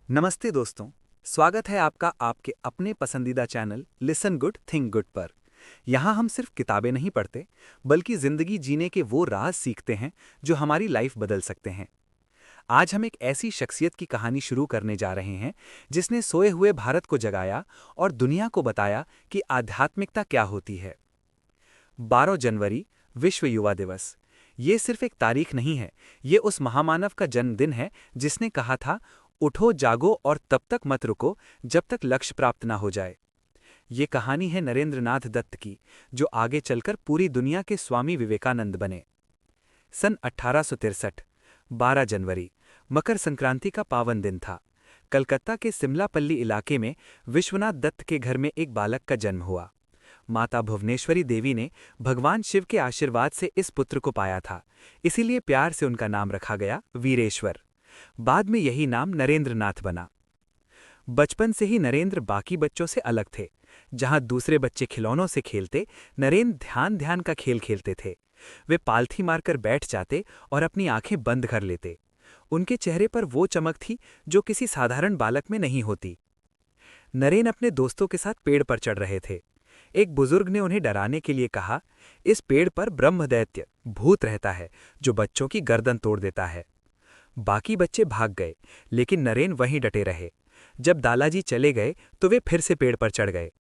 नमस्ते दोस्तों। स्वागत है आपका आपके अपने पसंदीदा channel listen good think good पर। यहाँ हम सिर्फ किताबें नहीं पढ़ते, बल्कि जिंदगी जीने के वो राज सीखते हैं जो हमारी लाइफ बदल सकते हैं। आज हम एक ऐसी शख्सियत की कहानी शुरू करने जा रहे हैं जिसने सोए हुए भारत को जगाया और दुनिया को बताया कि आध्यात्मिकता क्या होती है। 12 जनवरी, विश्व युवा दिवस। ये सिर्फ एक तारीख नहीं है, ये उस महामानव का जन्मदिन है जिसने कहा था, उठो जागो और तब तक मत रुको जब तक लक्ष्य प्राप्त ना हो जाए। ये कहानी है नरेंद्र नाथ दत्त की, जो आगे चलकर पूरी दुनिया के स्वामी विवेकानंद बने। सन 1863, 12 जनवरी, मकर संक्रांति का पावन दिन था। कलकत्ता के सिमलापल्ली इलाके में विश्वनाथ दत्त के घर में एक बालक का जन्म हुआ। माता भुवनेश्वरी देवी ने भगवान शिव के आशीर्वाद से इस पुत्र को पाया था, इसीलिए प्यार से उनका नाम रखा गया वीरेश्वर। बाद में यही नाम नरेंद्र नाथ बना। बचपन से ही नरेंद्र बाकी बच्चों से अलग थे। जहां दूसरे बच्चे खिलौनों से खेलते, नरेंद्र ध्यान ध्यान का खेल खेलते थे। वे पालथी मारकर बैठ जाते और अपनी आंखें बंद कर लेते। उनके चेहरे पर वो चमक थी जो किसी साधारण बालक में नहीं होती। नरेन अपने दोस्तों के साथ पेड़ पर चढ़ रहे थे। एक बुजुर्ग ने उन्हें डराने के लिए कहा, इस पेड़ पर ब्रह्मदैत्य भूत रहता है जो बच्चों की गर्दन तोड़ देता है। बाकी बच्चे भाग गए, लेकिन नरेन वहीं डटे रहे। जब दादाजी चले गए तो वे फिर से पेड़ पर चढ़ गए।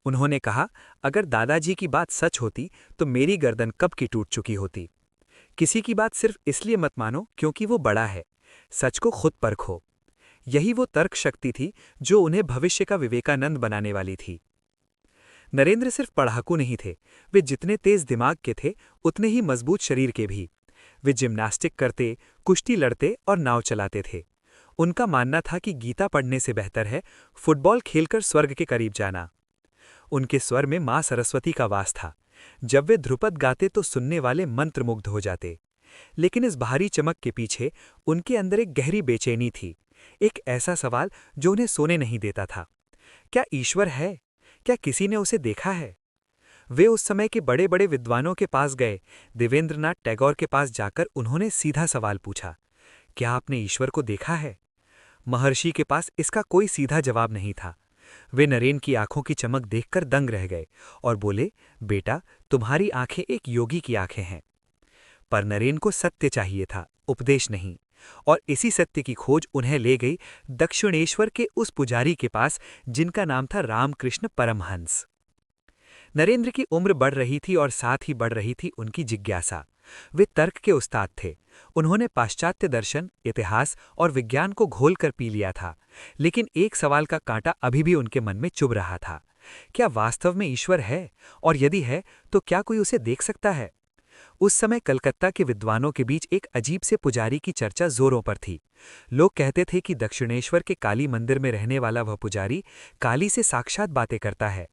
उन्होंने कहा, अगर दादाजी की बात सच होती तो मेरी गर्दन कब की टूट चुकी होती। किसी की बात सिर्फ इसलिए मत मानो क्योंकि वो बड़ा है, सच को खुद परखो। यही वो तर्क शक्ति थी जो उन्हें भविष्य का विवेकानंद बनाने वाली थी। नरेंद्र सिर्फ पढ़ाकू नहीं थे, वे जितने तेज दिमाग के थे उतने ही मजबूत शरीर के भी। वे जिम्नास्टिक करते, कुश्ती लड़ते और नाव चलाते थे। उनका मानना था कि गीता पढ़ने से बेहतर है फुटबॉल खेलकर स्वर्ग के करीब जाना। उनके स्वर में मां सरस्वती का वास था। जब वे ध्रुपद गाते तो सुनने वाले मंत्रमुग्ध हो जाते। लेकिन इस बाहरी चमक के पीछे उनके अंदर एक गहरी बेचैनी थी, एक ऐसा सवाल जो उन्हें सोने नहीं देता था। क्या ईश्वर है? क्या किसी ने उसे देखा है? वे उस समय के बड़े बड़े विद्वानों के पास गए। देवेंद्रनाथ टैगोर के पास जाकर उन्होंने सीधा सवाल पूछा, क्या आपने ईश्वर को देखा है? महर्षि के पास इसका कोई सीधा जवाब नहीं था। वे नरेन की आंखों की चमक देखकर दंग रह गए और बोले, बेटा, तुम्हारी आंखें एक योगी की आंखें हैं। पर नरेन को सत्य चाहिए था, उपदेश नहीं। और इसी सत्य की खोज उन्हें ले गई दक्षिणेश्वर के उस पुजारी के पास जिनका नाम था रामकृष्ण परमहंस। नरेंद्र की उम्र बढ़ रही थी और साथ ही बढ़ रही थी उनकी जिज्ञासा। वे तर्क के उस्ताद थे। उन्होंने पाश्चात्य दर्शन, इतिहास और विज्ञान को घोलकर पी लिया था। लेकिन एक सवाल का कांटा अभी भी उनके मन में चुभ रहा था। क्या वास्तव में ईश्वर है? और यदि है तो क्या कोई उसे देख सकता है? उस समय कलकत्ता के विद्वानों के बीच एक अजीब से पुजारी की चर्चा जोरों पर थी। लोग कहते थे कि दक्षिणेश्वर के काली मंदिर में रहने वाला वह पुजारी काली से साक्षात बातें करता है।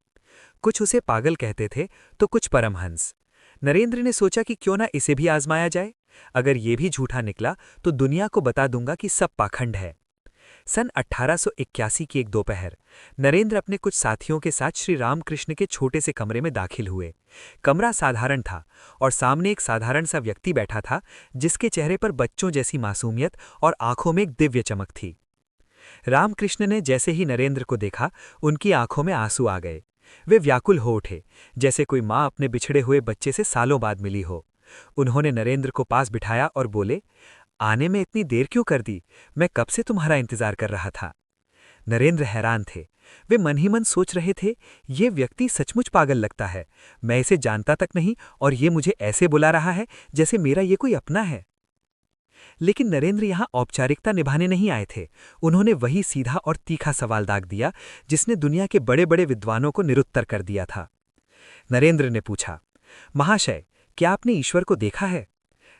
कुछ उसे पागल कहते थे तो कुछ परमहंस। नरेंद्र ने सोचा कि क्यों ना इसे भी आजमाया जाए। अगर ये भी झूठा निकला तो दुनिया को बता दूंगा कि सब पाखंड है। सन 1881 की एक दोपहर नरेंद्र अपने कुछ साथियों के साथ श्री रामकृष्ण के छोटे से कमरे में दाखिल हुए। कमरा साधारण था और सामने एक साधारण सा व्यक्ति बैठा था जिसके चेहरे पर बच्चों जैसी मासूमियत और आंखों में एक दिव्य चमक थी। रामकृष्ण ने जैसे ही नरेंद्र को देखा, उनकी आंखों में आंसू आ गए। वे व्याकुल हो उठे, जैसे कोई माँ अपने बिछड़े हुए बच्चे से सालों बाद मिली हो। उन्होंने नरेंद्र को पास बिठाया और बोले, आने में इतनी देर क्यों कर दी? मैं कब से तुम्हारा इंतजार कर रहा था। नरेंद्र हैरान थे। वे मन ही मन सोच रहे थे, ये व्यक्ति सचमुच पागल लगता है। मैं इसे जानता तक नहीं और ये मुझे ऐसे बुला रहा है जैसे मेरा ये कोई अपना है। लेकिन नरेंद्र यहां औपचारिकता निभाने नहीं आए थे। उन्होंने वही सीधा और तीखा सवाल दाग दिया जिसने दुनिया के बड़े बड़े विद्वानों को निरुत्तर कर दिया था। नरेंद्र ने पूछा, महाशय, क्या आपने ईश्वर को देखा है?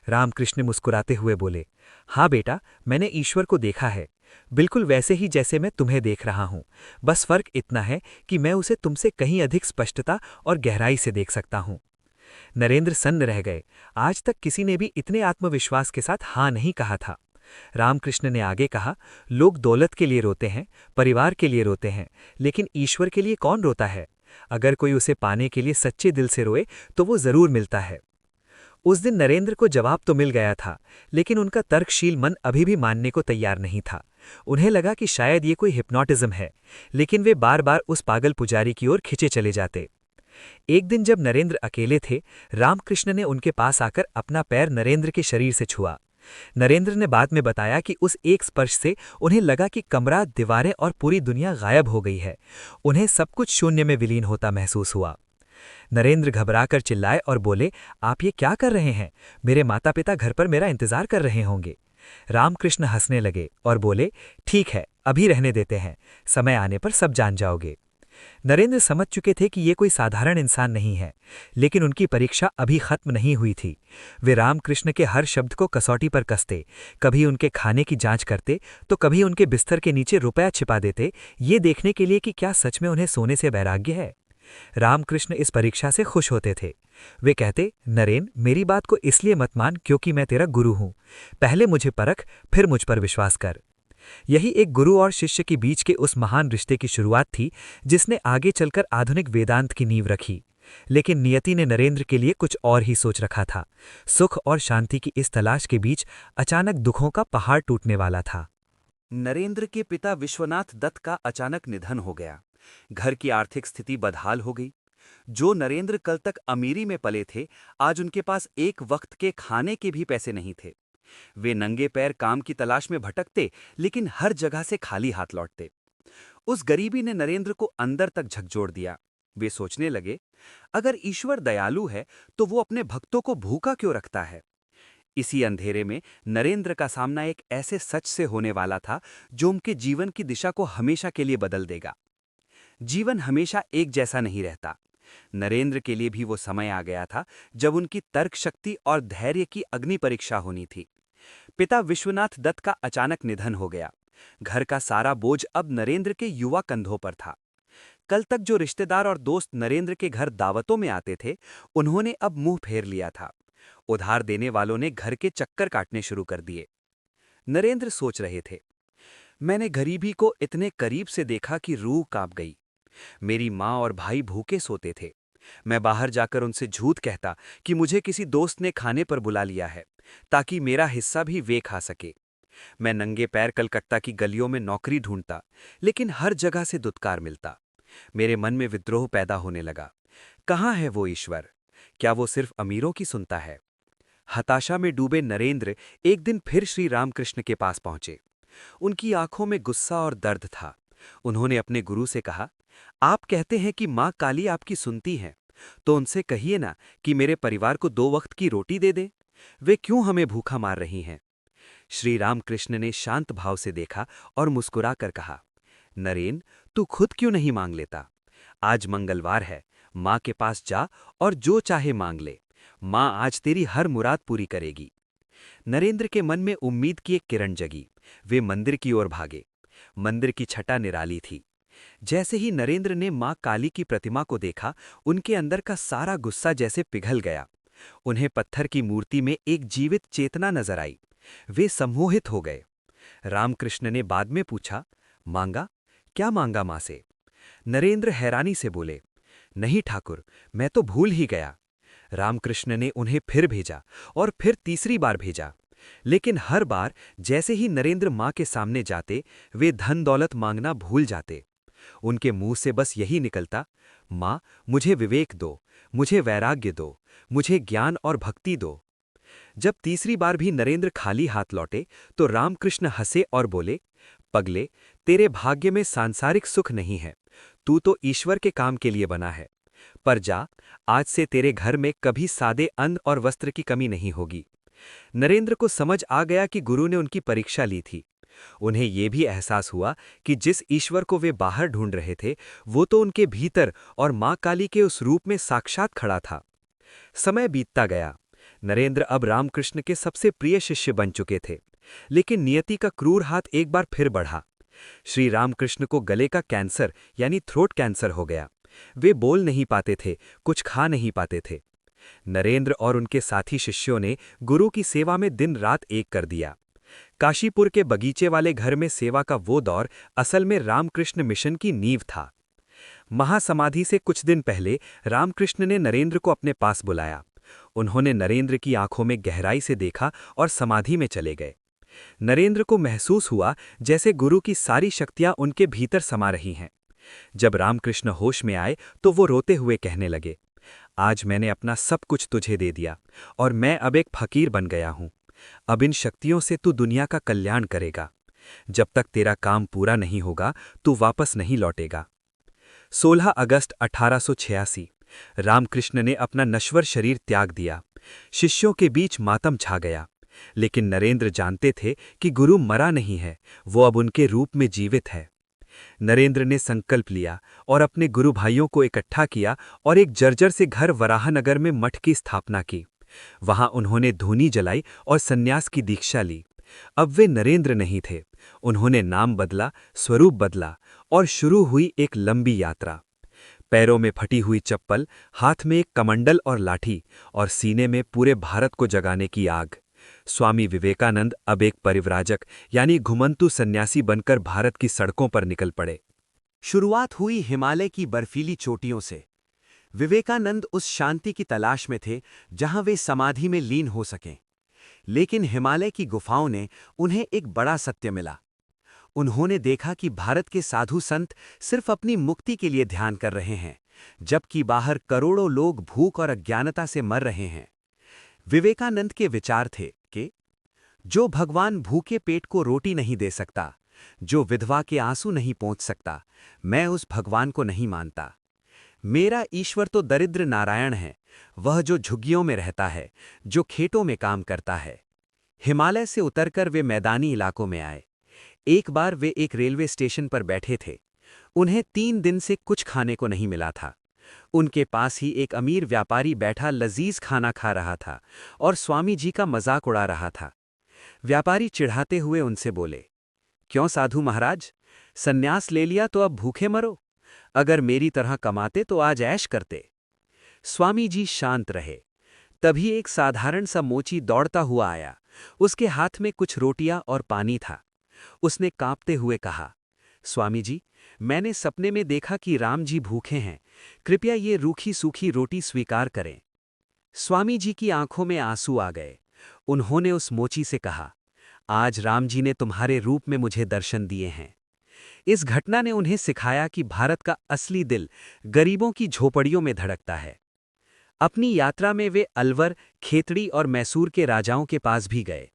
रामकृष्ण मुस्कुराते हुए बोले, हाँ बेटा, मैंने ईश्वर को देखा है, बिल्कुल वैसे ही जैसे मैं तुम्हें देख रहा हूं। बस फर्क इतना है कि मैं उसे तुमसे कहीं अधिक स्पष्टता और गहराई से देख सकता हूं। नरेंद्र सन्न रह गए। आज तक किसी ने भी इतने आत्मविश्वास के साथ हाँ नहीं कहा था। रामकृष्ण ने आगे कहा, लोग दौलत के लिए रोते हैं, परिवार के लिए रोते हैं, लेकिन ईश्वर के लिए कौन रोता है? अगर कोई उसे पाने के लिए सच्चे दिल से रोए तो वो जरूर मिलता है। उस दिन नरेंद्र को जवाब तो मिल गया था, लेकिन उनका तर्कशील मन अभी भी मानने को तैयार नहीं था। उन्हें लगा कि शायद ये कोई हिप्नोटिज्म है, लेकिन वे बार बार उस पागल पुजारी की ओर खिंचे चले जाते। एक दिन जब नरेंद्र अकेले थे, रामकृष्ण ने उनके पास आकर अपना पैर नरेंद्र के शरीर से छुआ। नरेंद्र ने बाद में बताया कि उस एक स्पर्श से उन्हें लगा कि कमरा, दीवारें और पूरी दुनिया गायब हो गई है। उन्हें सब कुछ शून्य में विलीन होता महसूस हुआ। नरेंद्र घबराकर चिल्लाए और बोले, आप ये क्या कर रहे हैं? मेरे माता पिता घर पर मेरा इंतजार कर रहे होंगे। रामकृष्ण हंसने लगे और बोले, ठीक है, अभी रहने देते हैं, समय आने पर सब जान जाओगे। नरेंद्र समझ चुके थे कि ये कोई साधारण इंसान नहीं है, लेकिन उनकी परीक्षा अभी खत्म नहीं हुई थी। वे रामकृष्ण के हर शब्द को कसौटी पर कसते, कभी उनके खाने की जांच करते तो कभी उनके बिस्तर के नीचे रुपया छिपा देते, ये देखने के लिए कि क्या सच में उन्हें सोने से वैराग्य है। रामकृष्ण इस परीक्षा से खुश होते थे। वे कहते, नरेन, मेरी बात को इसलिए मत मान क्योंकि मैं तेरा गुरु हूं। पहले मुझे परख, फिर मुझ पर विश्वास कर। यही एक गुरु और शिष्य के बीच के उस महान रिश्ते की शुरुआत थी, जिसने आगे चलकर आधुनिक वेदांत की नींव रखी। लेकिन नियति ने नरेंद्र के लिए कुछ और ही सोच रखा था। सुख और शांति की इस तलाश के बीच अचानक दुखों का पहाड़ टूटने वाला था। नरेंद्र के पिता विश्वनाथ दत्त का अचानक निधन हो गया। घर की आर्थिक स्थिति बदहाल हो गई। जो नरेंद्र कल तक अमीरी में पले थे, आज उनके पास एक वक्त के खाने के भी पैसे नहीं थे। वे नंगे पैर काम की तलाश में भटकते, लेकिन हर जगह से खाली हाथ लौटते। उस गरीबी ने नरेंद्र को अंदर तक झकझोर दिया। वे सोचने लगे, अगर ईश्वर दयालु है तो वो अपने भक्तों को भूखा क्यों रखता है। इसी अंधेरे में नरेंद्र का सामना एक ऐसे सच से होने वाला था जो उनके जीवन की दिशा को हमेशा के लिए बदल देगा। जीवन हमेशा एक जैसा नहीं रहता। नरेंद्र के लिए भी वो समय आ गया था जब उनकी तर्क शक्ति और धैर्य की अग्नि परीक्षा होनी थी। पिता विश्वनाथ दत्त का अचानक निधन हो गया। घर का सारा बोझ अब नरेंद्र के युवा कंधों पर था। कल तक जो रिश्तेदार और दोस्त नरेंद्र के घर दावतों में आते थे, उन्होंने अब मुंह फेर लिया था। उधार देने वालों ने घर के चक्कर काटने शुरू कर दिए। नरेंद्र सोच रहे थे, मैंने गरीबी को इतने करीब से देखा कि रूह कांप गई। मेरी माँ और भाई भूखे सोते थे। मैं बाहर जाकर उनसे झूठ कहता कि मुझे किसी दोस्त ने खाने पर बुला लिया है, ताकि मेरा हिस्सा भी वे खा सके। मैं नंगे पैर कलकत्ता की गलियों में नौकरी ढूंढता, लेकिन हर जगह से दुत्कार मिलता। मेरे मन में विद्रोह पैदा होने लगा। कहाँ है वो ईश्वर? क्या वो सिर्फ अमीरों की सुनता है? हताशा में डूबे नरेंद्र एक दिन फिर श्री रामकृष्ण के पास पहुंचे। उनकी आंखों में गुस्सा और दर्द था। उन्होंने अपने गुरु से कहा, आप कहते हैं कि माँ काली आपकी सुनती हैं, तो उनसे कहिए ना कि मेरे परिवार को 2 वक्त की रोटी दे दे। वे क्यों हमें भूखा मार रही हैं? श्री रामकृष्ण ने शांत भाव से देखा और मुस्कुराकर कहा, नरेन, तू खुद क्यों नहीं मांग लेता? आज मंगलवार है, माँ के पास जा और जो चाहे मांग ले। माँ आज तेरी हर मुराद पूरी करेगी। नरेंद्र के मन में उम्मीद की एक किरण जगी। वे मंदिर की ओर भागे। मंदिर की छटा निराली थी। जैसे ही नरेंद्र ने माँ काली की प्रतिमा को देखा, उनके अंदर का सारा गुस्सा जैसे पिघल गया। उन्हें पत्थर की मूर्ति में एक जीवित चेतना नजर आई। वे सम्मोहित हो गए। रामकृष्ण ने बाद में पूछा, मांगा? क्या मांगा माँ से? नरेंद्र हैरानी से बोले, नहीं ठाकुर, मैं तो भूल ही गया। रामकृष्ण ने उन्हें फिर भेजा और फिर तीसरी बार भेजा, लेकिन हर बार जैसे ही नरेंद्र माँ के सामने जाते, वे धन दौलत मांगना भूल जाते। उनके मुंह से बस यही निकलता, माँ, मुझे विवेक दो, मुझे वैराग्य दो, मुझे ज्ञान और भक्ति दो। जब तीसरी बार भी नरेंद्र खाली हाथ लौटे, तो रामकृष्ण हंसे और बोले, पगले, तेरे भाग्य में सांसारिक सुख नहीं है। तू तो ईश्वर के काम के लिए बना है। पर जा, आज से तेरे घर में कभी सादे अन्न और वस्त्र की कमी नहीं होगी। नरेंद्र को समझ आ गया कि गुरु ने उनकी परीक्षा ली थी। उन्हें यह भी एहसास हुआ कि जिस ईश्वर को वे बाहर ढूंढ रहे थे, वो तो उनके भीतर और माँ काली के उस रूप में साक्षात खड़ा था। समय बीतता गया। नरेंद्र अब रामकृष्ण के सबसे प्रिय शिष्य बन चुके थे, लेकिन नियति का क्रूर हाथ एक बार फिर बढ़ा। श्री रामकृष्ण को गले का कैंसर यानी थ्रोट कैंसर हो गया। वे बोल नहीं पाते थे, कुछ खा नहीं पाते थे। नरेंद्र और उनके साथी शिष्यों ने गुरु की सेवा में दिन रात एक कर दिया। काशीपुर के बगीचे वाले घर में सेवा का वो दौर असल में रामकृष्ण मिशन की नींव था। महासमाधि से कुछ दिन पहले रामकृष्ण ने नरेंद्र को अपने पास बुलाया। उन्होंने नरेंद्र की आंखों में गहराई से देखा और समाधि में चले गए। नरेंद्र को महसूस हुआ जैसे गुरु की सारी शक्तियां उनके भीतर समा रही हैं। जब रामकृष्ण होश में आए तो वो रोते हुए कहने लगे, आज मैंने अपना सब कुछ तुझे दे दिया और मैं अब एक फकीर बन गया हूं। अब इन शक्तियों से तू दुनिया का कल्याण करेगा। जब तक तेरा काम पूरा नहीं होगा तू वापस नहीं लौटेगा। 16 अगस्त 1886 रामकृष्ण ने अपना नश्वर शरीर त्याग दिया। शिष्यों के बीच मातम छा गया, लेकिन नरेंद्र जानते थे कि गुरु मरा नहीं है, वो अब उनके रूप में जीवित है। नरेंद्र ने संकल्प लिया और अपने गुरु भाइयों को इकट्ठा किया और एक जर्जर से घर वराहनगर में मठ की स्थापना की। वहां उन्होंने धूनी जलाई और सन्यास की दीक्षा ली। अब वे नरेंद्र नहीं थे, उन्होंने नाम बदला, स्वरूप बदला और शुरू हुई एक लंबी यात्रा। पैरों में फटी हुई चप्पल, हाथ में एक कमंडल और लाठी और सीने में पूरे भारत को जगाने की आग। स्वामी विवेकानंद अब एक परिव्राजक यानी घुमंतु सन्यासी बनकर भारत की सड़कों पर निकल पड़े। शुरुआत हुई हिमालय की बर्फीली चोटियों से। विवेकानंद उस शांति की तलाश में थे जहां वे समाधि में लीन हो सकें। लेकिन हिमालय की गुफाओं ने उन्हें एक बड़ा सत्य मिला। उन्होंने देखा कि भारत के साधु संत सिर्फ अपनी मुक्ति के लिए ध्यान कर रहे हैं, जबकि बाहर करोड़ों लोग भूख और अज्ञानता से मर रहे हैं। विवेकानंद के विचार थे कि जो भगवान भूखे पेट को रोटी नहीं दे सकता, जो विधवा के आंसू नहीं पहुंच सकता, मैं उस भगवान को नहीं मानता। मेरा ईश्वर तो दरिद्र नारायण है, वह जो झुग्गियों में रहता है, जो खेतों में काम करता है। हिमालय से उतरकर वे मैदानी इलाकों में आए। एक बार वे एक रेलवे स्टेशन पर बैठे थे। उन्हें 3 दिन से कुछ खाने को नहीं मिला था। उनके पास ही एक अमीर व्यापारी बैठा लजीज खाना खा रहा था और स्वामी जी का मजाक उड़ा रहा था। व्यापारी चिढ़ाते हुए उनसे बोले, क्यों साधु महाराज, सन्यास ले लिया तो अब भूखे मरो? अगर मेरी तरह कमाते तो आज ऐश करते। स्वामी जी शांत रहे। तभी एक साधारण सा मोची दौड़ता हुआ आया। उसके हाथ में कुछ रोटियां और पानी था। उसने कांपते हुए कहा, स्वामी जी, मैंने सपने में देखा कि राम जी भूखे हैं, कृपया ये रूखी सूखी रोटी स्वीकार करें। स्वामी जी की आंखों में आंसू आ गए। उन्होंने उस मोची से कहा, आज राम जी ने तुम्हारे रूप में मुझे दर्शन दिए हैं। इस घटना ने उन्हें सिखाया कि भारत का असली दिल गरीबों की झोपड़ियों में धड़कता है। अपनी यात्रा में वे अलवर, खेतड़ी और मैसूर के राजाओं के पास भी गए।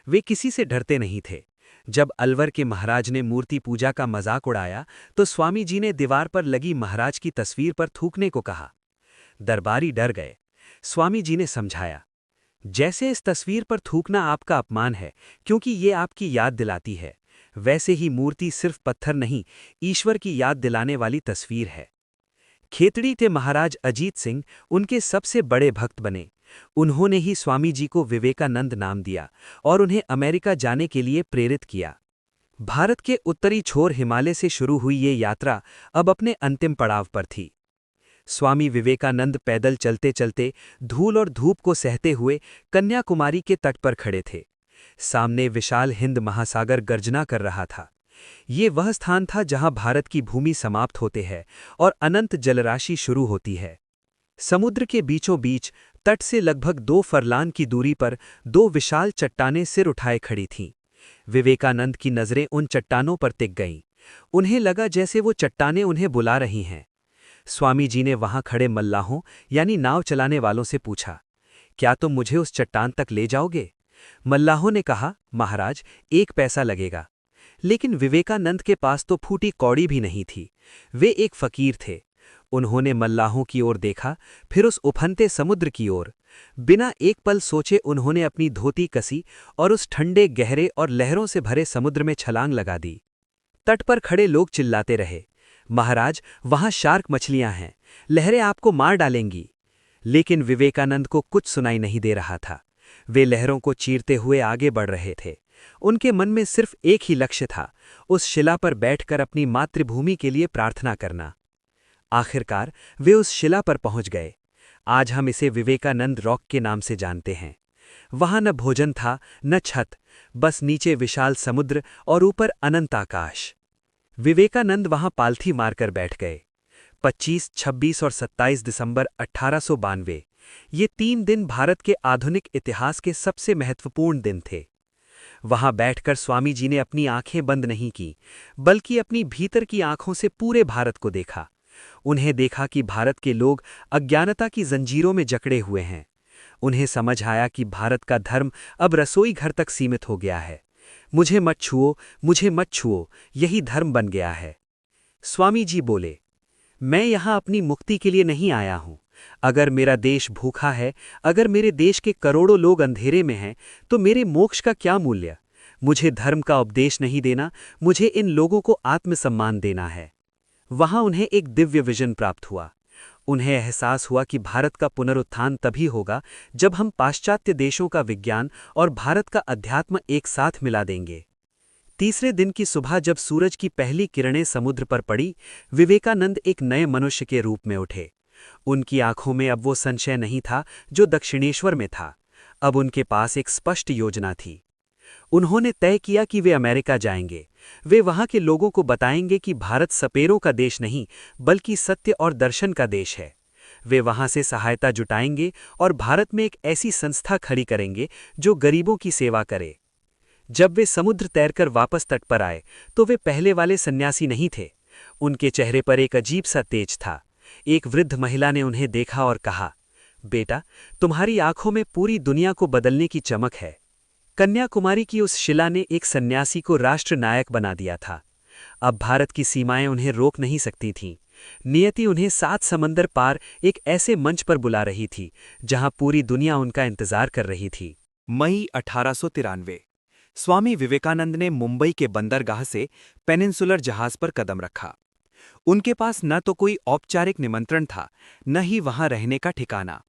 वे किसी से डरते नहीं थे। जब अलवर के महाराज ने मूर्ति पूजा का मजाक उड़ाया तो स्वामी जी ने दीवार पर लगी महाराज की तस्वीर पर थूकने को कहा। दरबारी डर गए। स्वामी जी ने समझाया, जैसे इस तस्वीर पर थूकना आपका अपमान है क्योंकि ये आपकी याद दिलाती है, वैसे ही मूर्ति सिर्फ पत्थर नहीं, ईश्वर की याद दिलाने वाली तस्वीर है। खेतड़ी थे महाराज अजीत सिंह, उनके सबसे बड़े भक्त बने। उन्होंने ही स्वामी जी को विवेकानंद नाम दिया और उन्हें अमेरिका जाने के लिए प्रेरित किया। भारत के उत्तरी छोर हिमालय से शुरू हुई ये यात्रा अब अपने अंतिम पड़ाव पर थी। स्वामी विवेकानंद पैदल चलते चलते, धूल और धूप को सहते हुए कन्याकुमारी के तट पर खड़े थे। सामने विशाल हिंद महासागर गर्जना कर रहा था। ये वह स्थान था जहां भारत की भूमि समाप्त होते है और अनंत जलराशि शुरू होती है। समुद्र के बीचों बीच, तट से लगभग 2 फरलांग की दूरी पर 2 विशाल चट्टानें सिर उठाए खड़ी थीं। विवेकानंद की नजरें उन चट्टानों पर टिक गईं। उन्हें लगा जैसे वो चट्टानें उन्हें बुला रही हैं। स्वामी जी ने वहां खड़े मल्लाहों यानी नाव चलाने वालों से पूछा, क्या तुम मुझे उस चट्टान तक ले जाओगे? मल्लाहों ने कहा, महाराज, 1 पैसा लगेगा। लेकिन विवेकानंद के पास तो फूटी कौड़ी भी नहीं थी। वे एक फकीर थे। उन्होंने मल्लाहों की ओर देखा, फिर उस उफनते समुद्र की ओर। बिना एक पल सोचे उन्होंने अपनी धोती कसी और उस ठंडे, गहरे और लहरों से भरे समुद्र में छलांग लगा दी। तट पर खड़े लोग चिल्लाते रहे, महाराज, वहां शार्क मछलियां हैं, लहरें आपको मार डालेंगी। लेकिन विवेकानंद को कुछ सुनाई नहीं दे रहा था। वे लहरों को चीरते हुए आगे बढ़ रहे थे। उनके मन में सिर्फ एक ही लक्ष्य था, उस शिला पर बैठकर अपनी मातृभूमि के लिए प्रार्थना करना। आखिरकार वे उस शिला पर पहुंच गए। आज हम इसे विवेकानंद रॉक के नाम से जानते हैं। वहां न भोजन था, न छत, बस नीचे विशाल समुद्र और ऊपर अनंत आकाश। विवेकानंद वहां पालथी मारकर बैठ गए। 25, 26 और 27 दिसंबर 1892 ये 3 दिन भारत के आधुनिक इतिहास के सबसे महत्वपूर्ण दिन थे। वहां बैठकर स्वामी जी ने अपनी आंखें बंद नहीं की, बल्कि अपनी भीतर की आंखों से पूरे भारत को देखा। उन्हें देखा कि भारत के लोग अज्ञानता की जंजीरों में जकड़े हुए हैं। उन्हें समझ आया कि भारत का धर्म अब रसोई घर तक सीमित हो गया है। मुझे मत छुओ, मुझे मत छुओ, यही धर्म बन गया है। स्वामी जी बोले, मैं यहां अपनी मुक्ति के लिए नहीं आया हूं। अगर मेरा देश भूखा है, अगर मेरे देश के करोड़ों लोग अंधेरे में हैं, तो मेरे मोक्ष का क्या मूल्य? मुझे धर्म का उपदेश नहीं देना, मुझे इन लोगों को आत्मसम्मान देना है। वहां उन्हें एक दिव्य विजन प्राप्त हुआ। उन्हें एहसास हुआ कि भारत का पुनरुत्थान तभी होगा जब हम पाश्चात्य देशों का विज्ञान और भारत का अध्यात्म एक साथ मिला देंगे। तीसरे दिन की सुबह जब सूरज की पहली किरणें समुद्र पर पड़ी, विवेकानंद एक नए मनुष्य के रूप में उठे। उनकी आंखों में अब वो संशय नहीं था जो दक्षिणेश्वर में था। अब उनके पास एक स्पष्ट योजना थी। उन्होंने तय किया कि वे अमेरिका जाएंगे। वे वहां के लोगों को बताएंगे कि भारत सपेरों का देश नहीं, बल्कि सत्य और दर्शन का देश है। वे वहां से सहायता जुटाएंगे और भारत में एक ऐसी संस्था खड़ी करेंगे जो गरीबों की सेवा करे। जब वे समुद्र तैरकर वापस तट पर आए, तो वे पहले वाले सन्यासी नहीं थे। उनके चेहरे पर एक अजीब सा तेज था। एक वृद्ध महिला ने उन्हें देखा और कहा, बेटा, तुम्हारी आंखों में पूरी दुनिया को बदलने की चमक है। कन्याकुमारी की उस शिला ने एक सन्यासी को राष्ट्र नायक बना दिया था। अब भारत की सीमाएं उन्हें रोक नहीं सकती थीं। नियति उन्हें 7 समंदर पार एक ऐसे मंच पर बुला रही थी जहां पूरी दुनिया उनका इंतजार कर रही थी। मई 1893 स्वामी विवेकानंद ने मुंबई के बंदरगाह से पेनिनसुलर जहाज पर कदम रखा। उनके पास न तो कोई औपचारिक निमंत्रण था, न ही वहां रहने का ठिकाना।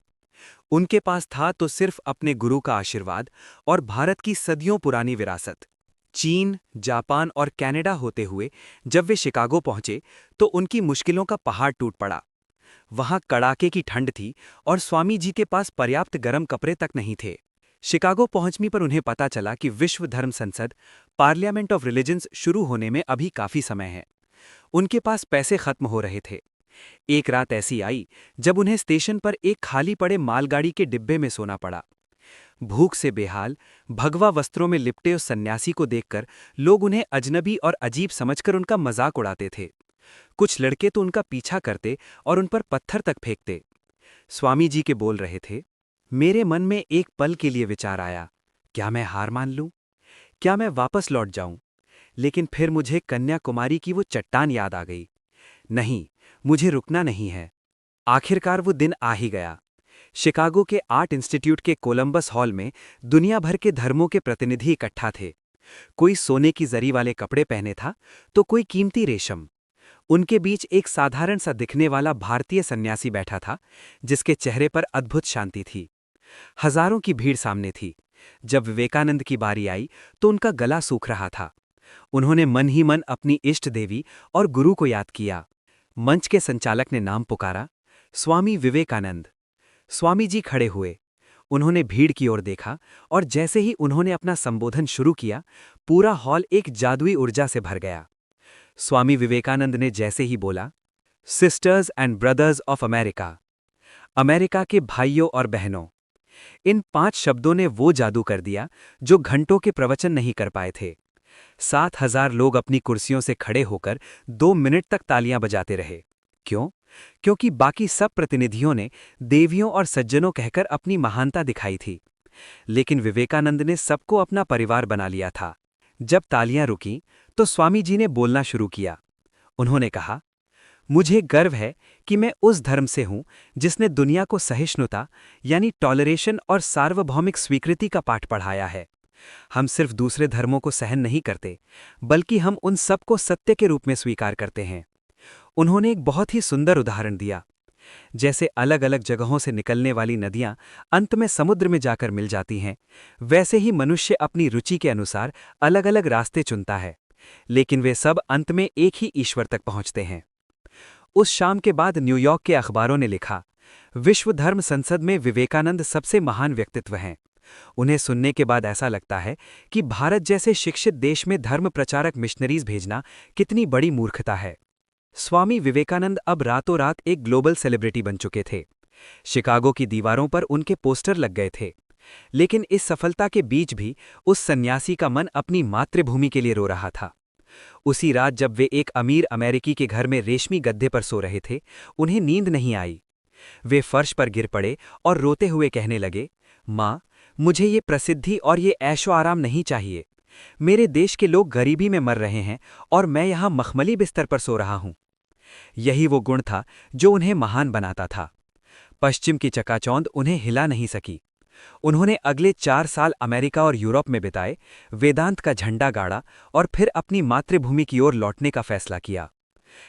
उनके पास था तो सिर्फ अपने गुरु का आशीर्वाद और भारत की सदियों पुरानी विरासत। चीन, जापान और कनाडा होते हुए जब वे शिकागो पहुंचे तो उनकी मुश्किलों का पहाड़ टूट पड़ा। वहां कड़ाके की ठंड थी और स्वामी जी के पास पर्याप्त गर्म कपड़े तक नहीं थे। शिकागो पहुंचने पर उन्हें पता चला कि विश्व धर्म संसद, पार्लियामेंट ऑफ रिलीजन्स शुरू होने में अभी काफी समय है। उनके पास पैसे खत्म हो रहे थे। एक रात ऐसी आई जब उन्हें स्टेशन पर एक खाली पड़े मालगाड़ी के डिब्बे में सोना पड़ा। भूख से बेहाल, भगवा वस्त्रों में लिपटे उस सन्यासी को देखकर लोग उन्हें अजनबी और अजीब समझकर उनका मजाक उड़ाते थे। कुछ लड़के तो उनका पीछा करते और उन पर पत्थर तक फेंकते। स्वामी जी के बोल रहे थे, मेरे मन में एक पल के लिए विचार आया, क्या मैं हार मान लूं? क्या मैं वापस लौट जाऊं? लेकिन फिर मुझे कन्याकुमारी की वो चट्टान याद आ गई। नहीं, मुझे रुकना नहीं है। आखिरकार वो दिन आ ही गया। शिकागो के आर्ट इंस्टीट्यूट के कोलंबस हॉल में दुनिया भर के धर्मों के प्रतिनिधि इकट्ठा थे। कोई सोने की जरी वाले कपड़े पहने था तो कोई कीमती रेशम। उनके बीच एक साधारण सा दिखने वाला भारतीय सन्यासी बैठा था, जिसके चेहरे पर अद्भुत शांति थी। हजारों की भीड़ सामने थी। जब विवेकानंद की बारी आई तो उनका गला सूख रहा था। उन्होंने मन ही मन अपनी इष्ट देवी और गुरु को याद किया। मंच के संचालक ने नाम पुकारा, स्वामी विवेकानंद। स्वामी जी खड़े हुए। उन्होंने भीड़ की ओर देखा और जैसे ही उन्होंने अपना संबोधन शुरू किया, पूरा हॉल एक जादुई ऊर्जा से भर गया। स्वामी विवेकानंद ने जैसे ही बोला, sisters and brothers of America, America के भाइयों और बहनों। इन 5 शब्दों ने वो जादू कर दिया जो घंटों के प्रवचन नहीं कर पाए थे। 7,000 लोग अपनी कुर्सियों से खड़े होकर 2 मिनट तक तालियां बजाते रहे। क्यों? क्योंकि बाकी सब प्रतिनिधियों ने देवियों और सज्जनों कहकर अपनी महानता दिखाई थी, लेकिन विवेकानंद ने सबको अपना परिवार बना लिया था। जब तालियां रुकीं, तो स्वामी जी ने बोलना शुरू किया। उन्होंने कहा, मुझे गर्व है कि मैं उस धर्म से हूं जिसने दुनिया को सहिष्णुता यानी टॉलरेशन और सार्वभौमिक स्वीकृति का पाठ पढ़ाया है। हम सिर्फ दूसरे धर्मों को सहन नहीं करते, बल्कि हम उन सबको सत्य के रूप में स्वीकार करते हैं। उन्होंने एक बहुत ही सुंदर उदाहरण दिया। जैसे अलग अलग जगहों से निकलने वाली नदियां अंत में समुद्र में जाकर मिल जाती हैं, वैसे ही मनुष्य अपनी रुचि के अनुसार अलग अलग रास्ते चुनता है, लेकिन वे सब अंत में एक ही ईश्वर तक पहुंचते हैं। उस शाम के बाद न्यूयॉर्क के अखबारों ने लिखा, विश्व धर्म संसद में विवेकानंद सबसे महान व्यक्तित्व हैं। उन्हें सुनने के बाद ऐसा लगता है कि भारत जैसे शिक्षित देश में धर्म प्रचारक मिशनरीज भेजना कितनी बड़ी मूर्खता है। स्वामी विवेकानंद अब रातों रात एक ग्लोबल सेलिब्रिटी बन चुके थे। शिकागो की दीवारों पर उनके पोस्टर लग गए थे। लेकिन इस सफलता के बीच भी उस सन्यासी का मन अपनी मातृभूमि के लिए रो रहा था। उसी रात जब वे एक अमीर अमेरिकी के घर में रेशमी गद्दे पर सो रहे थे, उन्हें नींद नहीं आई। वे फर्श पर गिर पड़े और रोते हुए कहने लगे, माँ, मुझे ये प्रसिद्धि और ये ऐशो आराम नहीं चाहिए। मेरे देश के लोग गरीबी में मर रहे हैं और मैं यहाँ मखमली बिस्तर पर सो रहा हूँ। यही वो गुण था जो उन्हें महान बनाता था। पश्चिम की चकाचौंध उन्हें हिला नहीं सकी। उन्होंने अगले 4 साल अमेरिका और यूरोप में बिताए, वेदांत का झंडा गाड़ा और फिर अपनी मातृभूमि की ओर लौटने का फैसला किया।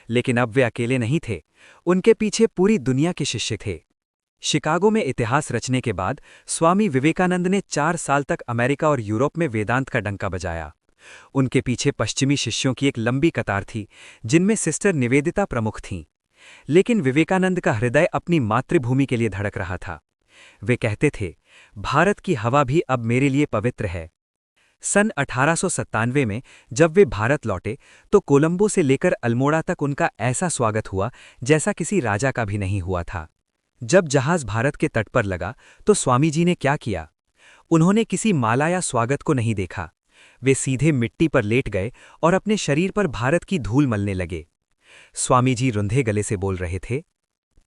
लेकिन अब वे अकेले नहीं थे, उनके पीछे पूरी दुनिया के शिष्य थे। शिकागो में इतिहास रचने के बाद स्वामी विवेकानंद ने 4 साल तक अमेरिका और यूरोप में वेदांत का डंका बजाया। उनके पीछे पश्चिमी शिष्यों की एक लंबी कतार थी, जिनमें सिस्टर निवेदिता प्रमुख थीं। लेकिन विवेकानंद का हृदय अपनी मातृभूमि के लिए धड़क रहा था। वे कहते थे, भारत की हवा भी अब मेरे लिए पवित्र है। सन 1897 में जब वे भारत लौटे तो कोलंबो से लेकर अल्मोड़ा तक उनका ऐसा स्वागत हुआ जैसा किसी राजा का भी नहीं हुआ था। जब जहाज भारत के तट पर लगा तो स्वामी जी ने क्या किया? उन्होंने किसी माला या स्वागत को नहीं देखा। वे सीधे मिट्टी पर लेट गए और अपने शरीर पर भारत की धूल मलने लगे। स्वामी जी रुंधे गले से बोल रहे थे,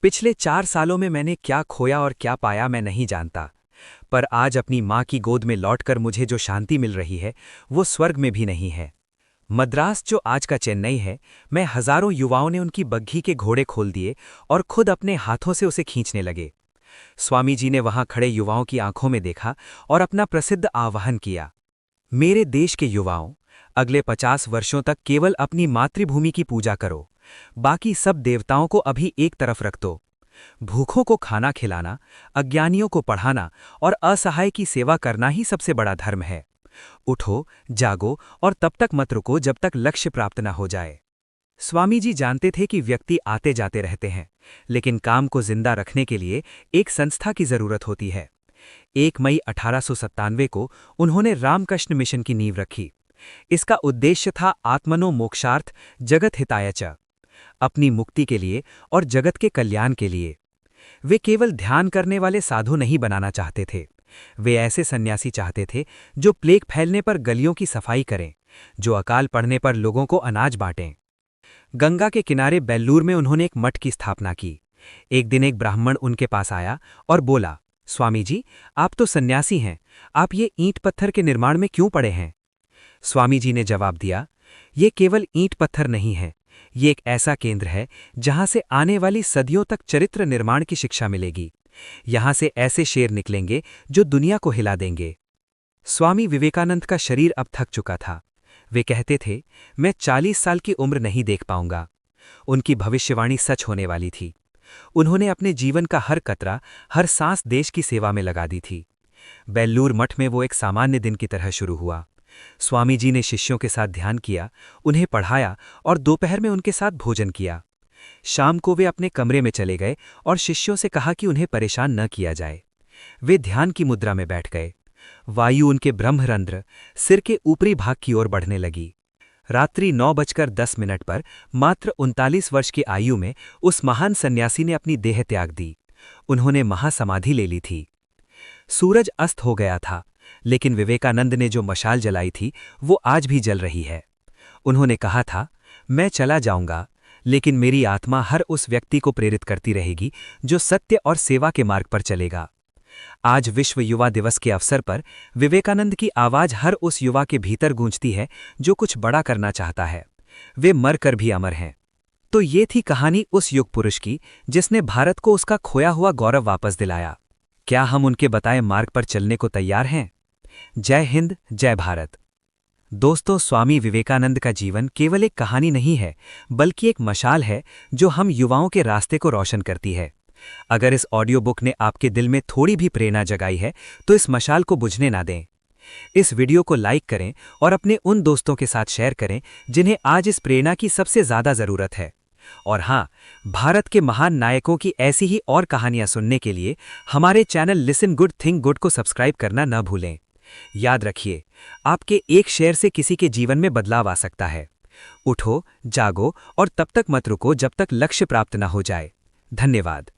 पिछले 4 सालों में मैंने क्या खोया और क्या पाया मैं नहीं जानता, पर आज अपनी माँ की गोद में लौटकर मुझे जो शांति मिल रही है वो स्वर्ग में भी नहीं है। मद्रास जो आज का चेन्नई है, मैं हजारों युवाओं ने उनकी बग्घी के घोड़े खोल दिए और खुद अपने हाथों से उसे खींचने लगे। स्वामी जी ने वहां खड़े युवाओं की आंखों में देखा और अपना प्रसिद्ध आह्वान किया, मेरे देश के युवाओं, अगले 50 वर्षों तक केवल अपनी मातृभूमि की पूजा करो, बाकी सब देवताओं को अभी एक तरफ रख दो। भूखों को खाना खिलाना, अज्ञानियों को पढ़ाना और असहाय की सेवा करना ही सबसे बड़ा धर्म है। उठो, जागो और तब तक मत रुको जब तक लक्ष्य प्राप्त न हो जाए। स्वामी जी जानते थे कि व्यक्ति आते जाते रहते हैं, लेकिन काम को जिंदा रखने के लिए एक संस्था की जरूरत होती है। 1 मई 1897 को उन्होंने रामकृष्ण मिशन की नींव रखी। इसका उद्देश्य था आत्मनो मोक्षार्थ जगत हिताय च, अपनी मुक्ति के लिए और जगत के कल्याण के लिए। वे केवल ध्यान करने वाले साधु नहीं बनाना चाहते थे, वे ऐसे सन्यासी चाहते थे जो प्लेग फैलने पर गलियों की सफाई करें, जो अकाल पड़ने पर लोगों को अनाज बांटें। गंगा के किनारे बेल्लूर में उन्होंने एक मठ की स्थापना की। एक दिन एक ब्राह्मण उनके पास आया और बोला, स्वामी जी, आप तो सन्यासी हैं, आप ये ईंट पत्थर के निर्माण में क्यों पड़े हैं? स्वामी जी ने जवाब दिया, ये केवल ईंट पत्थर नहीं है, ये एक ऐसा केंद्र है जहां से आने वाली सदियों तक चरित्र निर्माण की शिक्षा मिलेगी। यहां से ऐसे शेर निकलेंगे जो दुनिया को हिला देंगे। स्वामी विवेकानंद का शरीर अब थक चुका था। वे कहते थे, मैं 40 साल की उम्र नहीं देख पाऊंगा। उनकी भविष्यवाणी सच होने वाली थी। उन्होंने अपने जीवन का हर कतरा, हर सांस देश की सेवा में लगा दी थी। बेल्लूर मठ में वो एक सामान्य दिन की तरह शुरू हुआ। स्वामी जी ने शिष्यों के साथ ध्यान किया, उन्हें पढ़ाया और दोपहर में उनके साथ भोजन किया। शाम को वे अपने कमरे में चले गए और शिष्यों से कहा कि उन्हें परेशान न किया जाए। वे ध्यान की मुद्रा में बैठ गए। वायु उनके ब्रह्मरंध्र, सिर के ऊपरी भाग की ओर बढ़ने लगी। रात्रि 9:10 पर मात्र 39 वर्ष की आयु में उस महान सन्यासी ने अपनी देह त्याग दी। उन्होंने महासमाधि ले ली थी। सूरज अस्त हो गया था, लेकिन विवेकानंद ने जो मशाल जलाई थी वो आज भी जल रही है। उन्होंने कहा था, मैं चला जाऊंगा, लेकिन मेरी आत्मा हर उस व्यक्ति को प्रेरित करती रहेगी जो सत्य और सेवा के मार्ग पर चलेगा। आज विश्व युवा दिवस के अवसर पर विवेकानंद की आवाज हर उस युवा के भीतर गूंजती है जो कुछ बड़ा करना चाहता है। वे मरकर भी अमर हैं। तो ये थी कहानी उस युग पुरुष की जिसने भारत को उसका खोया हुआ गौरव वापस दिलाया। क्या हम उनके बताए मार्ग पर चलने को तैयार हैं? जय हिंद, जय भारत। दोस्तों, स्वामी विवेकानंद का जीवन केवल एक कहानी नहीं है, बल्कि एक मशाल है जो हम युवाओं के रास्ते को रोशन करती है। अगर इस ऑडियो बुक ने आपके दिल में थोड़ी भी प्रेरणा जगाई है तो इस मशाल को बुझने ना दें। इस वीडियो को लाइक करें और अपने उन दोस्तों के साथ शेयर करें जिन्हें आज इस प्रेरणा की सबसे ज्यादा जरूरत है। और हाँ, भारत के महान नायकों की ऐसी ही और कहानियां सुनने के लिए हमारे channel listen good think good को सब्सक्राइब करना न भूलें। याद रखिए, आपके एक शेयर से किसी के जीवन में बदलाव आ सकता है। उठो, जागो और तब तक मत रुको जब तक लक्ष्य प्राप्त न हो जाए। धन्यवाद।